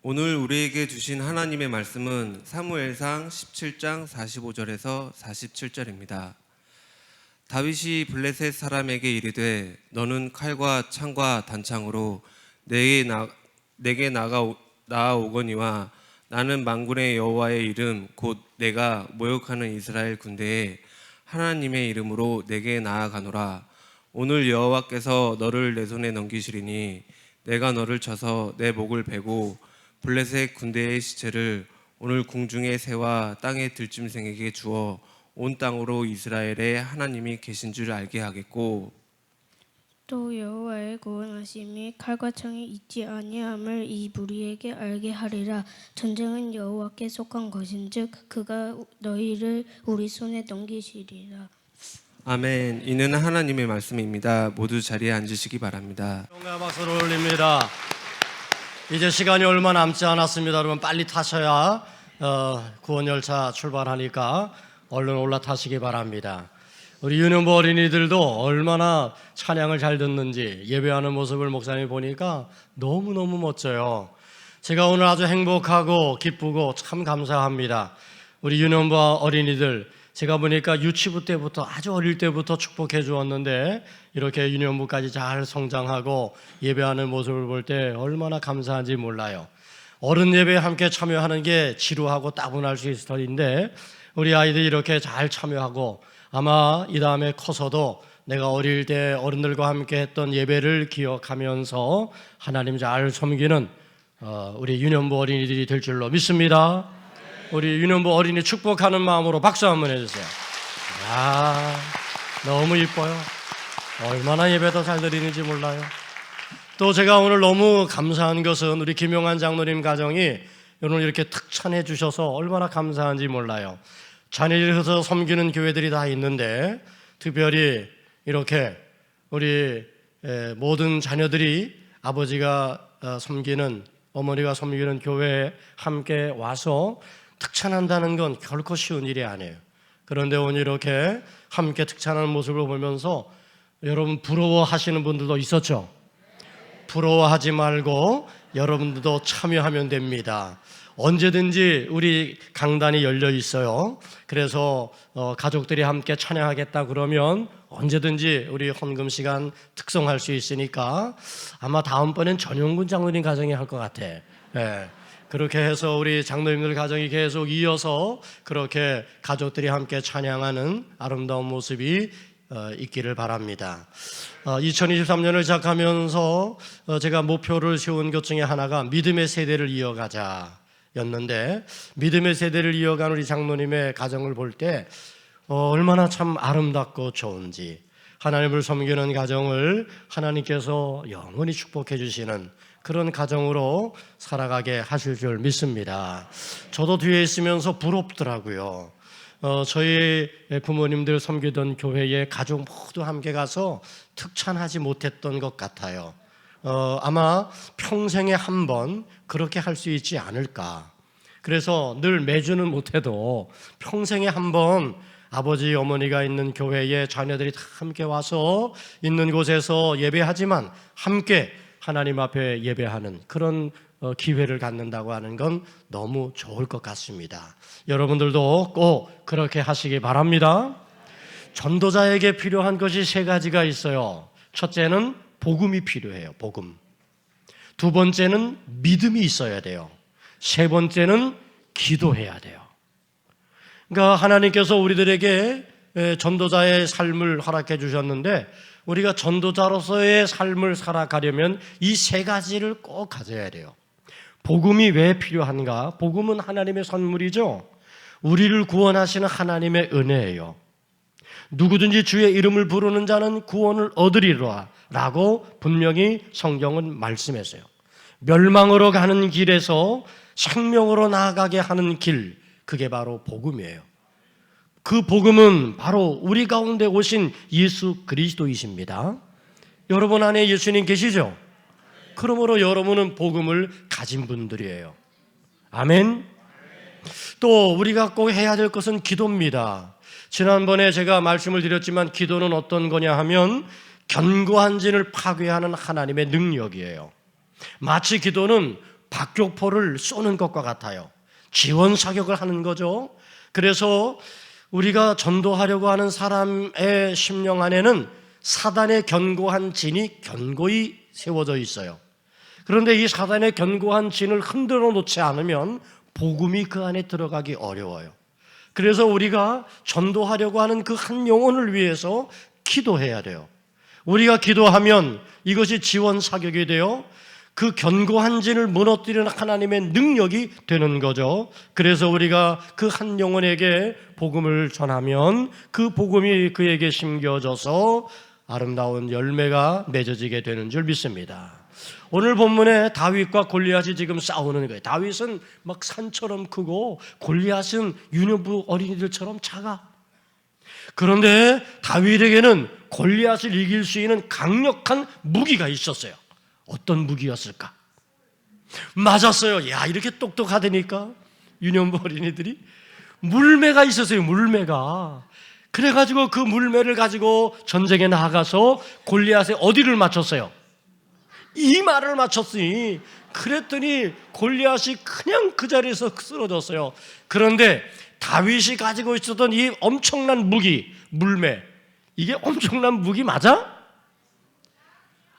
오늘 우리에게 주신 하나님의 말씀은 사무엘상 17장 45절에서 47절입니다. 다윗이 블레셋 사람에게 이르되 너는 칼과 창과 단창으로 내게 나아오거니와 나는 만군의 여호와의 이름 곧 내가 모욕하는 이스라엘 군대에 하나님의 이름으로 내게 나아가노라. 오늘 여호와께서 너를 내 손에 넘기시리니 내가 너를 쳐서 내 목을 베고 블레셋 군대의 시체를 오늘 궁중의 새와 땅의 들짐승에게 주어 온 땅으로 이스라엘의 하나님이 계신 줄 알게 하겠고, 또 여호와의 구원하심이 칼과 창이 있지 아니함을 이 무리에게 알게 하리라. 전쟁은 여호와께 속한 것인즉 그가 너희를 우리 손에 넘기시리라. 아멘. 이는 하나님의 말씀입니다. 모두 자리에 앉으시기 바랍니다. 영광의 박수를 올립니다. 이제 시간이 얼마 남지 않았습니다. 여러분 빨리 타셔야 구원열차 출발하니까 얼른 올라타시기 바랍니다. 우리 유년부 어린이들도 얼마나 찬양을 잘 듣는지 예배하는 모습을 목사님이 보니까 너무너무 멋져요. 제가 오늘 아주 행복하고 기쁘고 참 감사합니다. 우리 유년부 어린이들 제가 보니까 유치부 때부터 아주 어릴 때부터 축복해 주었는데 이렇게 유년부까지 잘 성장하고 예배하는 모습을 볼 때 얼마나 감사한지 몰라요. 어른 예배에 함께 참여하는 게 지루하고 따분할 수 있을 터인데 우리 아이들이 이렇게 잘 참여하고 아마 이 다음에 커서도 내가 어릴 때 어른들과 함께 했던 예배를 기억하면서 하나님 잘 섬기는 우리 유년부 어린이들이 될 줄로 믿습니다. 우리 유년부 어린이 축복하는 마음으로 박수 한번 해주세요. 야, 너무 이뻐요. 얼마나 예배도 잘 드리는지 몰라요. 또 제가 오늘 너무 감사한 것은 우리 김용환 장로님 가정이 오늘 이렇게 특찬해 주셔서 얼마나 감사한지 몰라요. 자녀들에서 섬기는 교회들이 다 있는데 특별히 이렇게 우리 모든 자녀들이 아버지가 섬기는 어머니가 섬기는 교회에 함께 와서 특찬한다는 건 결코 쉬운 일이 아니에요. 그런데 오늘 이렇게 함께 특찬하는 모습을 보면서 여러분 부러워하시는 분들도 있었죠? 부러워하지 말고 여러분들도 참여하면 됩니다. 언제든지 우리 강단이 열려 있어요. 그래서 가족들이 함께 찬양하겠다 그러면 언제든지 우리 헌금 시간 특성할 수 있으니까 아마 다음번엔 전용군 장로님 가정이 할 것 같아. 네. 그렇게 해서 우리 장로님들 가정이 계속 이어서 그렇게 가족들이 함께 찬양하는 아름다운 모습이 있기를 바랍니다. 2023년을 시작하면서 제가 목표를 세운 것 중에 하나가 믿음의 세대를 이어가자 였는데 믿음의 세대를 이어간 우리 장로님의 가정을 볼 때 얼마나 참 아름답고 좋은지 하나님을 섬기는 가정을 하나님께서 영원히 축복해 주시는 그런 가정으로 살아가게 하실 줄 믿습니다. 저도 뒤에 있으면서 부럽더라고요. 저희 부모님들 섬기던 교회에 가족 모두 함께 가서 특찬하지 못했던 것 같아요. 아마 평생에 한 번 그렇게 할 수 있지 않을까. 그래서 늘 매주는 못해도 평생에 한 번 아버지 어머니가 있는 교회에 자녀들이 다 함께 와서 있는 곳에서 예배하지만 함께 하나님 앞에 예배하는 그런 기회를 갖는다고 하는 건 너무 좋을 것 같습니다. 여러분들도 꼭 그렇게 하시기 바랍니다. 전도자에게 필요한 것이 세 가지가 있어요. 첫째는 복음이 필요해요. 복음. 두 번째는 믿음이 있어야 돼요. 세 번째는 기도해야 돼요. 그러니까 하나님께서 우리들에게 전도자의 삶을 허락해 주셨는데 우리가 전도자로서의 삶을 살아가려면 이 세 가지를 꼭 가져야 돼요. 복음이 왜 필요한가? 복음은 하나님의 선물이죠. 우리를 구원하시는 하나님의 은혜예요. 누구든지 주의 이름을 부르는 자는 구원을 얻으리라 라고 분명히 성경은 말씀했어요. 멸망으로 가는 길에서 생명으로 나아가게 하는 길, 그게 바로 복음이에요. 그 복음은 바로 우리 가운데 오신 예수 그리스도이십니다. 여러분 안에 예수님 계시죠? 그러므로 여러분은 복음을 가진 분들이에요. 아멘. 또 우리가 꼭 해야 될 것은 기도입니다. 지난번에 제가 말씀을 드렸지만 기도는 어떤 거냐 하면 견고한 진을 파괴하는 하나님의 능력이에요. 마치 기도는 박격포를 쏘는 것과 같아요. 지원 사격을 하는 거죠. 그래서 우리가 전도하려고 하는 사람의 심령 안에는 사단의 견고한 진이 견고히 세워져 있어요. 그런데 이 사단의 견고한 진을 흔들어 놓지 않으면 복음이 그 안에 들어가기 어려워요. 그래서 우리가 전도하려고 하는 그 한 영혼을 위해서 기도해야 돼요. 우리가 기도하면 이것이 지원 사격이 되어 그 견고한 진을 무너뜨리는 하나님의 능력이 되는 거죠. 그래서 우리가 그 한 영혼에게 복음을 전하면 그 복음이 그에게 심겨져서 아름다운 열매가 맺어지게 되는 줄 믿습니다. 오늘 본문에 다윗과 골리앗이 지금 싸우는 거예요. 다윗은 막 산처럼 크고 골리앗은 유년부 어린이들처럼 작아. 그런데 다윗에게는 골리앗을 이길 수 있는 강력한 무기가 있었어요. 어떤 무기였을까? 맞았어요. 야, 이렇게 똑똑하다니까 유년부 어린이들이 물매가 있었어요. 물매가. 그래가지고 그 물매를 가지고 전쟁에 나가서 골리앗의 어디를 맞췄어요? 이마를 맞췄으니 그랬더니 골리앗이 그냥 그 자리에서 쓰러졌어요. 그런데 다윗이 가지고 있었던 이 엄청난 무기, 물매, 이게 엄청난 무기 맞아?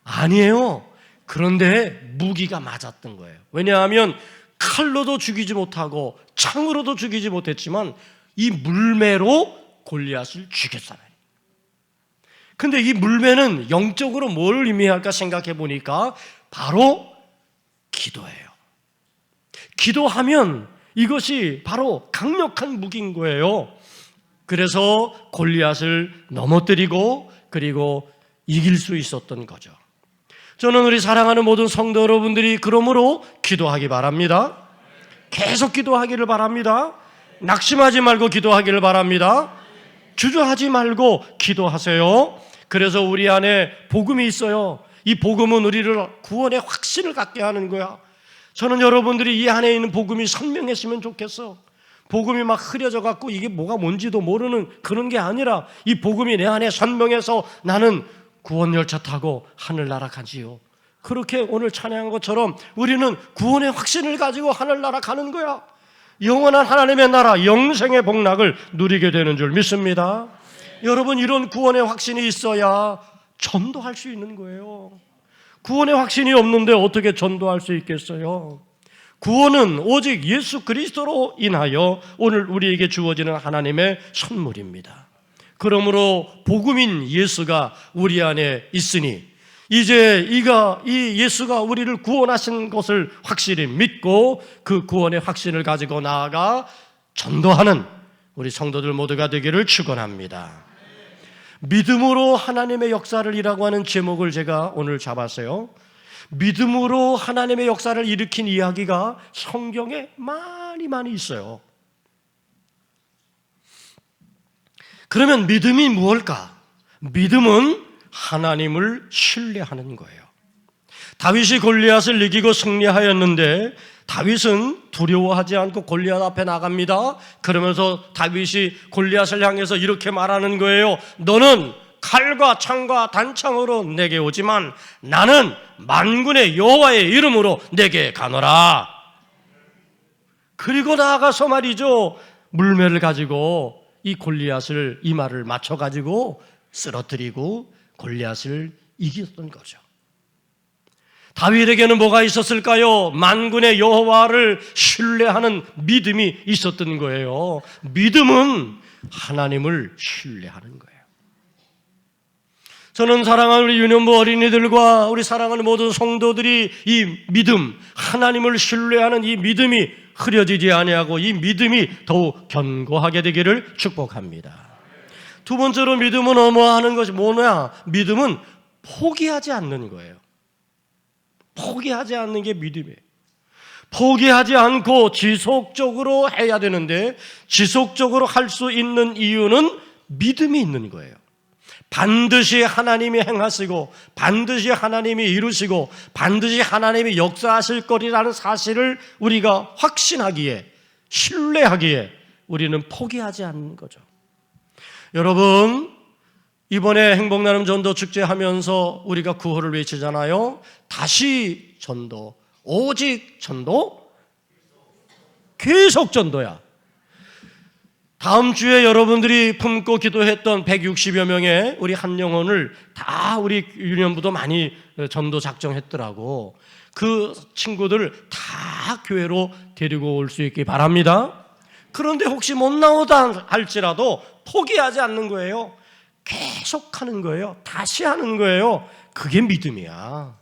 아니에요. 그런데 무기가 맞았던 거예요. 왜냐하면 칼로도 죽이지 못하고 창으로도 죽이지 못했지만 이 물매로 골리앗을 죽였잖아요. 근데 이 물매는 영적으로 뭘 의미할까 생각해 보니까 바로 기도예요. 기도하면 이것이 바로 강력한 무기인 거예요. 그래서 골리앗을 넘어뜨리고 그리고 이길 수 있었던 거죠. 저는 우리 사랑하는 모든 성도 여러분들이 그러므로 기도하기 바랍니다. 계속 기도하기를 바랍니다. 낙심하지 말고 기도하기를 바랍니다. 주저하지 말고 기도하세요. 그래서 우리 안에 복음이 있어요. 이 복음은 우리를 구원의 확신을 갖게 하는 거야. 저는 여러분들이 이 안에 있는 복음이 선명했으면 좋겠어. 복음이 막 흐려져 갖고 이게 뭐가 뭔지도 모르는 그런 게 아니라 이 복음이 내 안에 선명해서 나는 구원 열차 타고 하늘나라 가지요. 그렇게 오늘 찬양한 것처럼 우리는 구원의 확신을 가지고 하늘나라 가는 거야. 영원한 하나님의 나라, 영생의 복락을 누리게 되는 줄 믿습니다. 여러분, 이런 구원의 확신이 있어야 전도할 수 있는 거예요. 구원의 확신이 없는데 어떻게 전도할 수 있겠어요? 구원은 오직 예수 그리스도로 인하여 오늘 우리에게 주어지는 하나님의 선물입니다. 그러므로 복음인 예수가 우리 안에 있으니 이제 이 예수가 우리를 구원하신 것을 확실히 믿고 그 구원의 확신을 가지고 나아가 전도하는 우리 성도들 모두가 되기를 축원합니다. 믿음으로 하나님의 역사를 이라고 하는 제목을 제가 오늘 잡았어요. 믿음으로 하나님의 역사를 일으킨 이야기가 성경에 많이 있어요. 그러면 믿음이 무엇일까? 믿음은 하나님을 신뢰하는 거예요. 다윗이 골리앗을 이기고 승리하였는데 다윗은 두려워하지 않고 골리앗 앞에 나갑니다. 그러면서 다윗이 골리앗을 향해서 이렇게 말하는 거예요. 너는 칼과 창과 단창으로 내게 오지만 나는 만군의 여호와의 이름으로 내게 가노라. 그리고 나아가서 말이죠, 물매를 가지고 이 골리앗을 이마를 맞춰가지고 쓰러뜨리고 골리앗을 이겼던 거죠. 다윗에게는 뭐가 있었을까요? 만군의 여호와를 신뢰하는 믿음이 있었던 거예요. 믿음은 하나님을 신뢰하는 거예요. 저는 사랑하는 우리 유년부 어린이들과 우리 사랑하는 모든 성도들이 이 믿음, 하나님을 신뢰하는 이 믿음이 흐려지지 아니하고 이 믿음이 더욱 견고하게 되기를 축복합니다. 두 번째로 믿음은 어머하는 것이 뭐냐? 믿음은 포기하지 않는 거예요. 포기하지 않는 게 믿음이에요. 포기하지 않고 지속적으로 해야 되는데 지속적으로 할 수 있는 이유는 믿음이 있는 거예요. 반드시 하나님이 행하시고 반드시 하나님이 이루시고 반드시 하나님이 역사하실 거리라는 사실을 우리가 확신하기에, 신뢰하기에 우리는 포기하지 않는 거죠. 여러분, 이번에 행복나눔 전도 축제하면서 우리가 구호를 외치잖아요. 다시 전도, 오직 전도, 계속 전도야. 다음 주에 여러분들이 품고 기도했던 160여 명의 우리 한 영혼을 다 우리 유년부도 많이 전도 작정했더라고. 그 친구들 다 교회로 데리고 올 수 있기 바랍니다. 그런데 혹시 못 나오다 할지라도 포기하지 않는 거예요. 계속 하는 거예요. 다시 하는 거예요. 그게 믿음이야.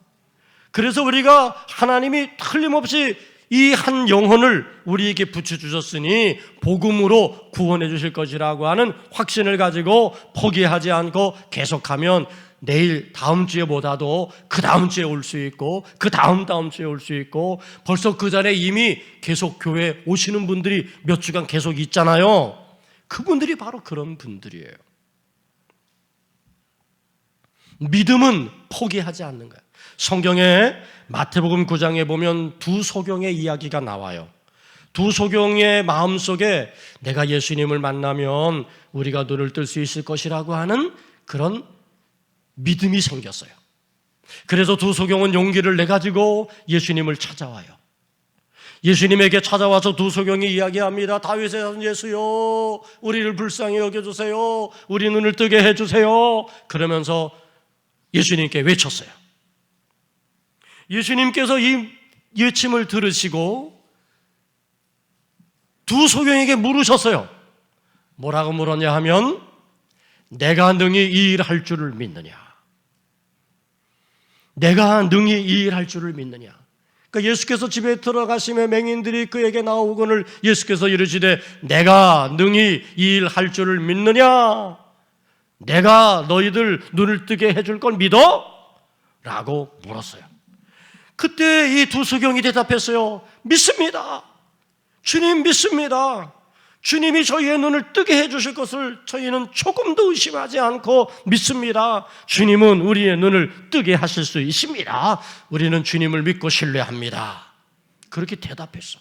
그래서 우리가 하나님이 틀림없이 이 한 영혼을 우리에게 붙여주셨으니 복음으로 구원해 주실 것이라고 하는 확신을 가지고 포기하지 않고 계속하면 내일 다음 주에보다도 그 다음 주에 올 수 있고 그 다음 주에 올 수 있고 벌써 그 전에 이미 계속 교회 오시는 분들이 몇 주간 계속 있잖아요. 그분들이 바로 그런 분들이에요. 믿음은 포기하지 않는 거예요. 성경에 마태복음 9장에 보면 두 소경의 이야기가 나와요. 두 소경의 마음속에 내가 예수님을 만나면 우리가 눈을 뜰 수 있을 것이라고 하는 그런 믿음이 생겼어요. 그래서 두 소경은 용기를 내가지고 예수님을 찾아와요. 예수님에게 찾아와서 두 소경이 이야기합니다. 다윗의 아들 예수요, 우리를 불쌍히 여겨주세요. 우리 눈을 뜨게 해주세요. 그러면서 예수님께 외쳤어요. 예수님께서 이 외침을 들으시고 두 소경에게 물으셨어요. 뭐라고 물었냐 하면 내가 능히 이 일 할 줄을 믿느냐. 내가 능히 이 일 할 줄을 믿느냐. 그러니까 예수께서 집에 들어가시며 맹인들이 그에게 나오거늘 예수께서 이르시되 내가 능히 이 일 할 줄을 믿느냐. 내가 너희들 눈을 뜨게 해줄 걸 믿어? 라고 물었어요. 그때 이 두 소경이 대답했어요. 믿습니다. 주님 믿습니다. 주님이 저희의 눈을 뜨게 해주실 것을 저희는 조금도 의심하지 않고 믿습니다. 주님은 우리의 눈을 뜨게 하실 수 있습니다. 우리는 주님을 믿고 신뢰합니다. 그렇게 대답했어.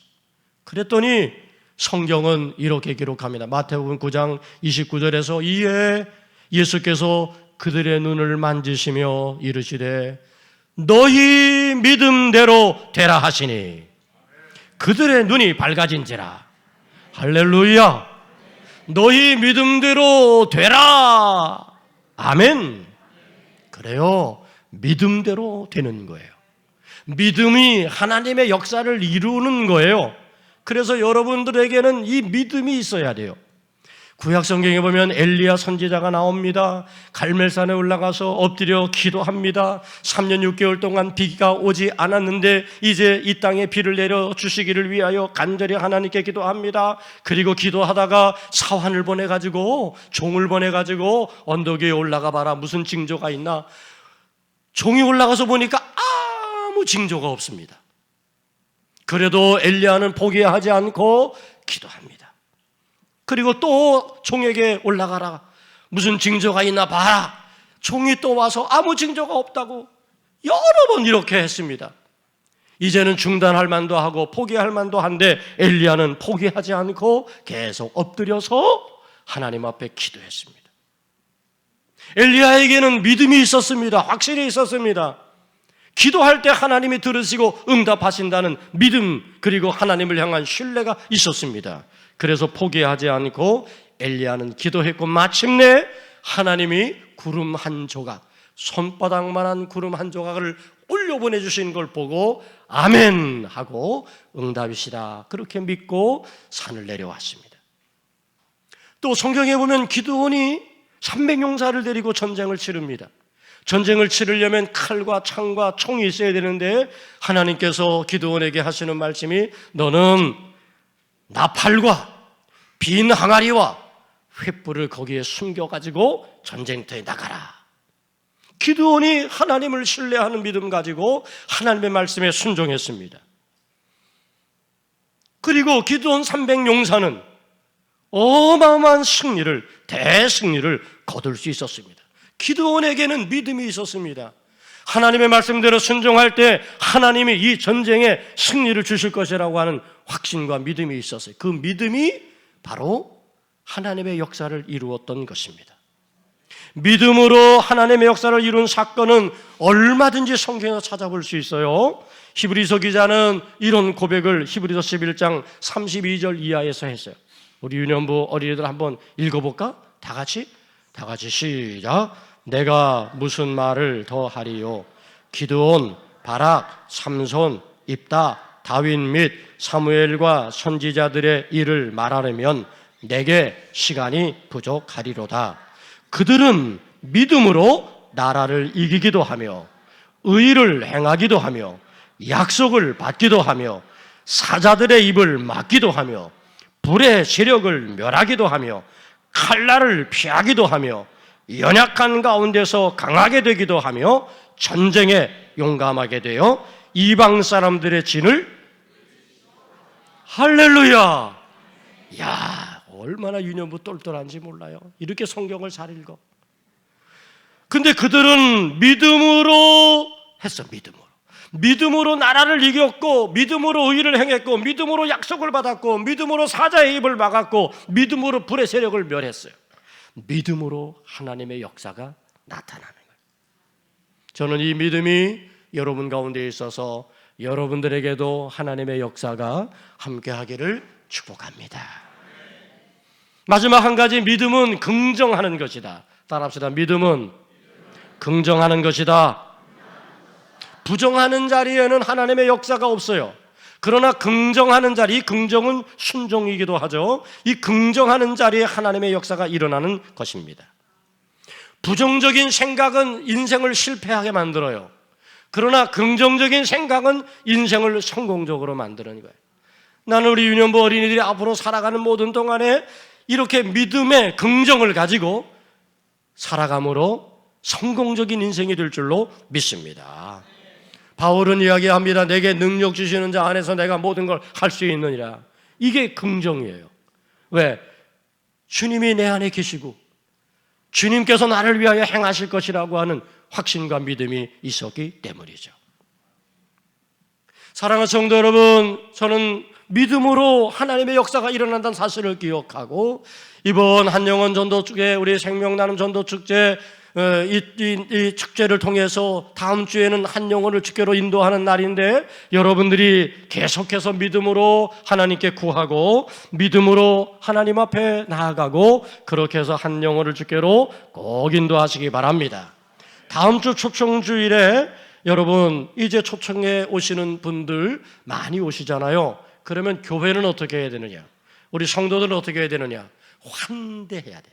그랬더니 성경은 이렇게 기록합니다. 마태복음 9장 29절에서 이에 예수께서 그들의 눈을 만지시며 이르시되 너희 믿음대로 되라 하시니 그들의 눈이 밝아진지라. 할렐루야. 너희 믿음대로 되라. 아멘. 그래요. 믿음대로 되는 거예요. 믿음이 하나님의 역사를 이루는 거예요. 그래서 여러분들에게는 이 믿음이 있어야 돼요. 구약 성경에 보면 엘리야 선지자가 나옵니다. 갈멜산에 올라가서 엎드려 기도합니다. 3년 6개월 동안 비가 오지 않았는데 이제 이 땅에 비를 내려 주시기를 위하여 간절히 하나님께 기도합니다. 그리고 기도하다가 사환을 보내가지고 종을 보내가지고 언덕 위에 올라가 봐라. 무슨 징조가 있나? 종이 올라가서 보니까 아무 징조가 없습니다. 그래도 엘리야는 포기하지 않고 기도합니다. 그리고 또 종에게 올라가라. 무슨 징조가 있나 봐라. 종이 또 와서 아무 징조가 없다고 여러 번 이렇게 했습니다. 이제는 중단할 만도 하고 포기할 만도 한데 엘리야는 포기하지 않고 계속 엎드려서 하나님 앞에 기도했습니다. 엘리야에게는 믿음이 있었습니다. 확신이 있었습니다. 기도할 때 하나님이 들으시고 응답하신다는 믿음, 그리고 하나님을 향한 신뢰가 있었습니다. 그래서 포기하지 않고 엘리야는 기도했고 마침내 하나님이 구름 한 조각, 손바닥만한 구름 한 조각을 올려보내주신 걸 보고 아멘 하고 응답이시다 그렇게 믿고 산을 내려왔습니다. 또 성경에 보면 기드온이 300용사를 데리고 전쟁을 치릅니다. 전쟁을 치르려면 칼과 창과 총이 있어야 되는데 하나님께서 기드온에게 하시는 말씀이 너는 나팔과 빈 항아리와 횃불을 거기에 숨겨가지고 전쟁터에 나가라. 기드온이 하나님을 신뢰하는 믿음 가지고 하나님의 말씀에 순종했습니다. 그리고 기드온 300용사는 어마어마한 승리를, 대승리를 거둘 수 있었습니다. 기드온에게는 믿음이 있었습니다. 하나님의 말씀대로 순종할 때 하나님이 이 전쟁에 승리를 주실 것이라고 하는 확신과 믿음이 있었어요. 그 믿음이 바로 하나님의 역사를 이루었던 것입니다. 믿음으로 하나님의 역사를 이룬 사건은 얼마든지 성경에서 찾아볼 수 있어요. 히브리서 기자는 이런 고백을 히브리서 11장 32절 이하에서 했어요. 우리 유년부 어린이들 한번 읽어볼까? 다 같이 시작. 내가 무슨 말을 더 하리요? 기드온, 바락, 삼손, 입다, 다윗 및 사무엘과 선지자들의 일을 말하려면 내게 시간이 부족하리로다. 그들은 믿음으로 나라를 이기기도 하며 의를 행하기도 하며 약속을 받기도 하며 사자들의 입을 막기도 하며 불의 세력을 멸하기도 하며 칼날을 피하기도 하며 연약한 가운데서 강하게 되기도 하며 전쟁에 용감하게 되어 이방 사람들의 진을 할렐루야. 야, 얼마나 유년부 똘똘한지 몰라요. 이렇게 성경을 잘 읽어. 근데 그들은 믿음으로 했어. 믿음으로 나라를 이겼고, 믿음으로 의를 행했고, 믿음으로 약속을 받았고, 믿음으로 사자의 입을 막았고, 믿음으로 불의 세력을 멸했어요. 믿음으로 하나님의 역사가 나타나는 거예요. 저는 이 믿음이 여러분 가운데 있어서 여러분들에게도 하나님의 역사가 함께하기를 축복합니다. 마지막 한 가지, 믿음은 긍정하는 것이다. 따라합시다. 믿음은 긍정하는 것이다. 부정하는 자리에는 하나님의 역사가 없어요. 그러나 긍정하는 자리, 긍정은 순종이기도 하죠. 이 긍정하는 자리에 하나님의 역사가 일어나는 것입니다. 부정적인 생각은 인생을 실패하게 만들어요. 그러나 긍정적인 생각은 인생을 성공적으로 만드는 거예요. 나는 우리 유년부 어린이들이 앞으로 살아가는 모든 동안에 이렇게 믿음의 긍정을 가지고 살아감으로 성공적인 인생이 될 줄로 믿습니다. 바울은 이야기합니다. 내게 능력 주시는 자 안에서 내가 모든 걸 할 수 있느니라. 이게 긍정이에요. 왜? 주님이 내 안에 계시고 주님께서 나를 위하여 행하실 것이라고 하는 확신과 믿음이 있었기 때문이죠. 사랑하는 성도 여러분, 저는 믿음으로 하나님의 역사가 일어난다는 사실을 기억하고 이번 한영원 전도축제, 우리 생명나눔 전도축제 이 축제를 통해서 다음 주에는 한 영혼을 주께로 인도하는 날인데 여러분들이 계속해서 믿음으로 하나님께 구하고 믿음으로 하나님 앞에 나아가고 그렇게 해서 한 영혼을 주께로 꼭 인도하시기 바랍니다. 다음 주 초청주일에 여러분 이제 초청에 오시는 분들 많이 오시잖아요. 그러면 교회는 어떻게 해야 되느냐? 우리 성도들은 어떻게 해야 되느냐? 환대해야 돼.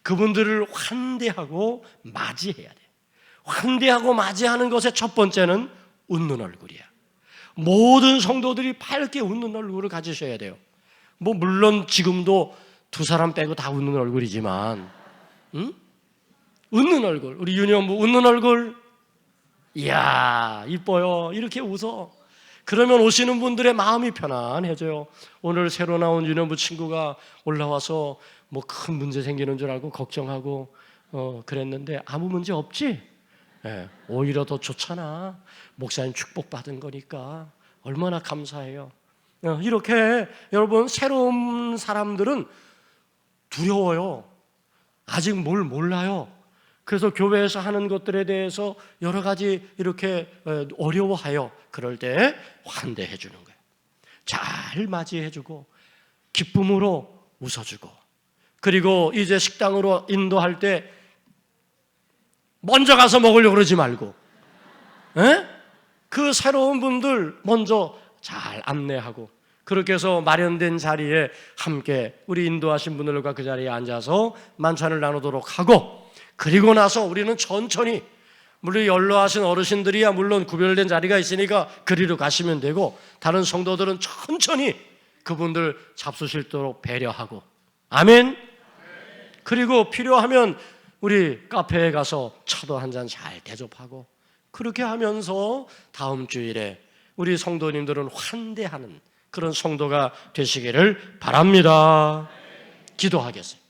그분들을 환대하고 맞이해야 돼. 환대하고 맞이하는 것의 첫 번째는 웃는 얼굴이야. 모든 성도들이 밝게 웃는 얼굴을 가지셔야 돼요. 뭐 물론 지금도 두 사람 빼고 다 웃는 얼굴이지만 웃는 얼굴, 우리 유년부 웃는 얼굴, 이야 이뻐요. 이렇게 웃어. 그러면 오시는 분들의 마음이 편안해져요. 오늘 새로 나온 유년부 친구가 올라와서 뭐 큰 문제 생기는 줄 알고 걱정하고 그랬는데 아무 문제 없지? 네, 오히려 더 좋잖아. 목사님 축복받은 거니까 얼마나 감사해요. 이렇게 여러분 새로운 사람들은 두려워요. 아직 뭘 몰라요. 그래서 교회에서 하는 것들에 대해서 여러 가지 이렇게 어려워하여 그럴 때 환대해 주는 거예요. 잘 맞이해 주고 기쁨으로 웃어주고 그리고 이제 식당으로 인도할 때 먼저 가서 먹으려고 그러지 말고 그 새로운 분들 먼저 잘 안내하고 그렇게 해서 마련된 자리에 함께 우리 인도하신 분들과 그 자리에 앉아서 만찬을 나누도록 하고 그리고 나서 우리는 천천히 물론 연로하신 어르신들이야 물론 구별된 자리가 있으니까 그리로 가시면 되고 다른 성도들은 천천히 그분들 잡수실도록 배려하고 아멘. 그리고 필요하면 우리 카페에 가서 차도 한 잔 잘 대접하고 그렇게 하면서 다음 주일에 우리 성도님들은 환대하는 그런 성도가 되시기를 바랍니다. 기도하겠습니다.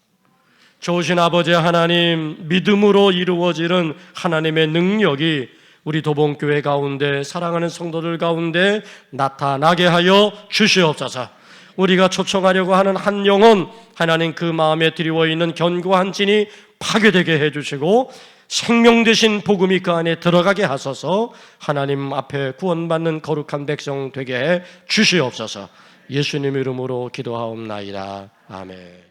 좋으신 아버지 하나님, 믿음으로 이루어지는 하나님의 능력이 우리 도봉교회 가운데 사랑하는 성도들 가운데 나타나게 하여 주시옵소서. 우리가 초청하려고 하는 한 영혼 하나님 그 마음에 드리워 있는 견고한 진이 파괴되게 해주시고 생명 되신 복음이 그 안에 들어가게 하소서. 하나님 앞에 구원받는 거룩한 백성 되게 해 주시옵소서. 예수님 이름으로 기도하옵나이다. 아멘.